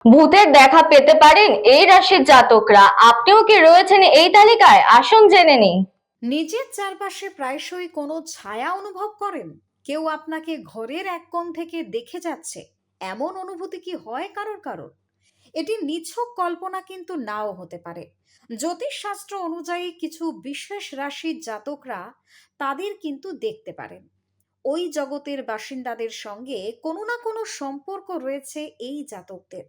ভূতের দেখা পেতে পারেন এই রাশির জাতকরা। আপনিও কি রয়েছেন এই তালিকায়? আসুন জেনে নিই। নিজের চারপাশে প্রায়শই কোনো ছায়া অনুভব করেন? কেউ আপনাকে ঘরের এক কোণ থেকে দেখে যাচ্ছে, এমন অনুভূতি কি হয় কারোর কারোর? এটি নিছক কল্পনা কিন্তু নাও হতে পারে। জ্যোতিষশাস্ত্র অনুযায়ী কিছু বিশেষ রাশির জাতকরা তাদের কিন্তু দেখতে পারেন। ওই জগতের বাসিন্দাদের সঙ্গে কোনো না কোনো সম্পর্ক রয়েছে এই জাতকদের।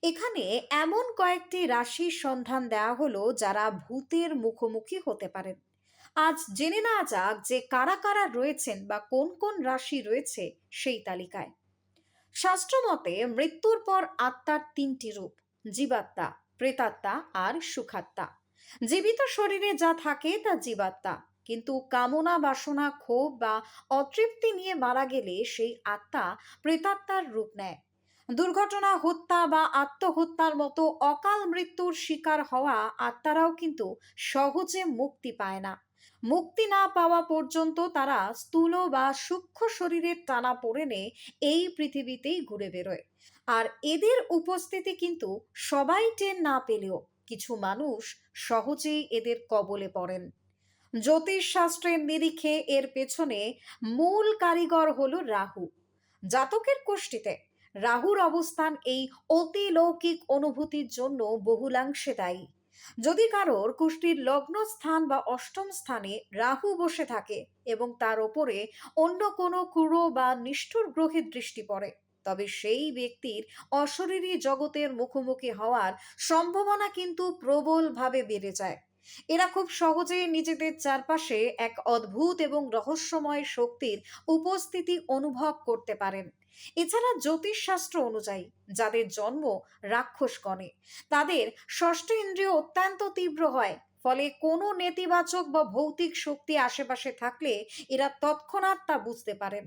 এখানে এমন কয়েকটি রাশির সন্ধান দেওয়া হলো যারা ভূতের মুখোমুখি হতে পারেন। আজ জেনে নেওয়া যাক যে কারা কারা রয়েছেন বা কোন কোন রাশি রয়েছে সেই তালিকায়। শাস্ত্রমতে মৃত্যুর পর আত্মার তিনটি রূপ: জীবাত্মা, প্রেতাত্মা আর সুখাত্মা। জীবিত শরীরে যা থাকে তা জীবাত্মা, কিন্তু কামনা বাসনা ক্ষোভ বা অতৃপ্তি নিয়ে মারা গেলে সেই আত্মা প্রেতাত্মার রূপ নেয়। দুর্ঘটনা, হত্যা বা আত্মহত্যার মতো অকাল মৃত্যুর শিকার হওয়া আত্মারাও কিন্তু সহজে মুক্তি পায় না। মুক্তি না পাওয়া পর্যন্ত তারা স্থূল বা সূক্ষ্ম শরীরের টানা পড়েনে এই পৃথিবীতেই ঘুরে বেরোয়। আর এদের উপস্থিতি কিন্তু সবাই টের না পেলেও কিছু মানুষ সহজেই এদের কবলে পড়েন। জ্যোতিষ শাস্ত্রের নিরিখে এর পেছনে মূল কারিগর হলো রাহু। জাতকের কুষ্টিতে রাহুর অবস্থান এই অতিলৌকিক অনুভূতির জন্য বহুলাংশে দায়ী। যদি কারোর কুষ্টির লগ্ন স্থান বা অষ্টম স্থানে রাহু বসে থাকে এবং তার ওপরে অন্য কোনো ক্রূর বা নিষ্ঠুর গ্রহের দৃষ্টি পড়ে, তবে সেই ব্যক্তির অশরীরী জগতের মুখোমুখি হওয়ার সম্ভাবনা কিন্তু প্রবলভাবে বেড়ে যায়। এরা খুব সহজেই নিজেদের চারপাশে এক অদ্ভুত এবং রহস্যময় শক্তির উপস্থিতি অনুভব করতে পারেন। এছাড়া জ্যোতিষশাস্ত্র অনুযায়ী যাদের জন্ম রাক্ষসগণে, তাদের ষষ্ঠ ইন্দ্রিয় অত্যন্ত তীব্র হয়। ফলে কোনো নেতিবাচক বা ভৌতিক শক্তি আশেপাশে থাকলে এরা তৎক্ষণাৎ তা বুঝতে পারেন।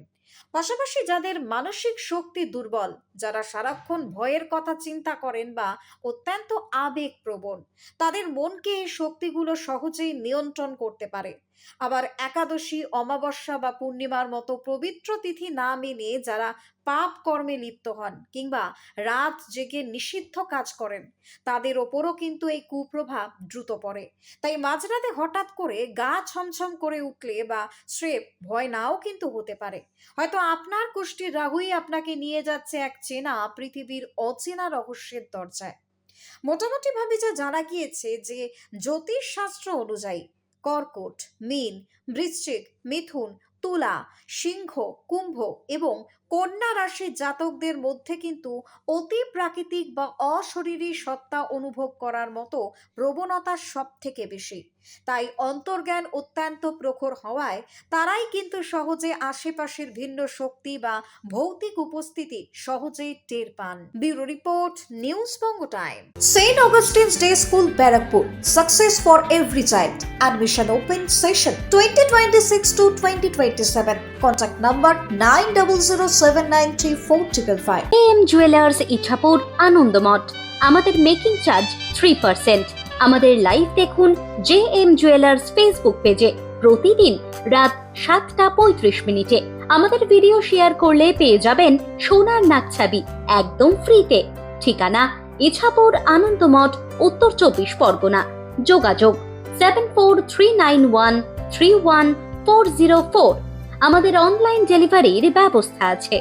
পাশাপাশি যাদের মানসিক শক্তি দুর্বল, যারা সারাক্ষণ ভয়ের কথা চিন্তা করেন বা অত্যন্ত আবেগপ্রবণ, তাদের মনকে এই শক্তিগুলো সহজেই নিয়ন্ত্রণ করতে পারে। আবার একাদশী, অমাবস্যা বা পূর্ণিমার মতো পবিত্র তিথি না মেনে যারা পাপ কর্মে লিপ্ত হন কিংবা রাত জেগে নিষিদ্ধ কাজ করেন, তাদের ওপরও কিন্তু এই কুপ্রভাব দ্রুত পড়ে। তাই মাঝরাতে হঠাৎ করে গা ছমছম করে উঠলে বা স্রেফ ভয় নাও কিন্তু হতে পারে। হয়তো আপনার কুষ্টির রাহুই আপনাকে নিয়ে যাচ্ছে এক চেনা পৃথিবীর অচেনা রহস্যের দরজায়। মোটামুটি ভাবে যা জানা গিয়েছে যে জ্যোতিষ শাস্ত্র অনুযায়ী কর্কট, মীন, বৃশ্চিক, মিথুন, তুলা, সিংহ, কুম্ভ এবং কন্যা রাশির জাতকদের মধ্যে কিন্তু অতি প্রাকৃতিক বা অশরীরী সত্তা অনুভব করার মতো প্রবণতা সব থেকে বেশি। তাই অন্তর্জ্ঞান অত্যন্ত প্রখর হওয়ায় তারাই কিন্তু সহজে আশেপাশের ভিন্ন শক্তি বা ভৌতিক উপস্থিতি সহজেই টের পান। Bureau report, news Banga time. St. Augustine's Day School, Barakpur. Success for every child. Admission open session 2026 to 2027. Contact number 9007934555. AM jewellers Ichhapur, Anandamath. আমাদের মেকিং চার্জ 3%। আমাদের লাইভ দেখুন JM জুয়েলার্স ফেসবুক পেজে প্রতিদিন রাত 7:35 আমাদের ভিডিও শেয়ার করলে পেয়ে যাবেন সোনার নাকছাবি একদম ফ্রিতে। ঠিকানা ইছাপুর, আনন্দমঠ, উত্তর 24 পরগনা। যোগাযোগ 7439131404। আমাদের অনলাইন ডেলিভারির ব্যবস্থা আছে।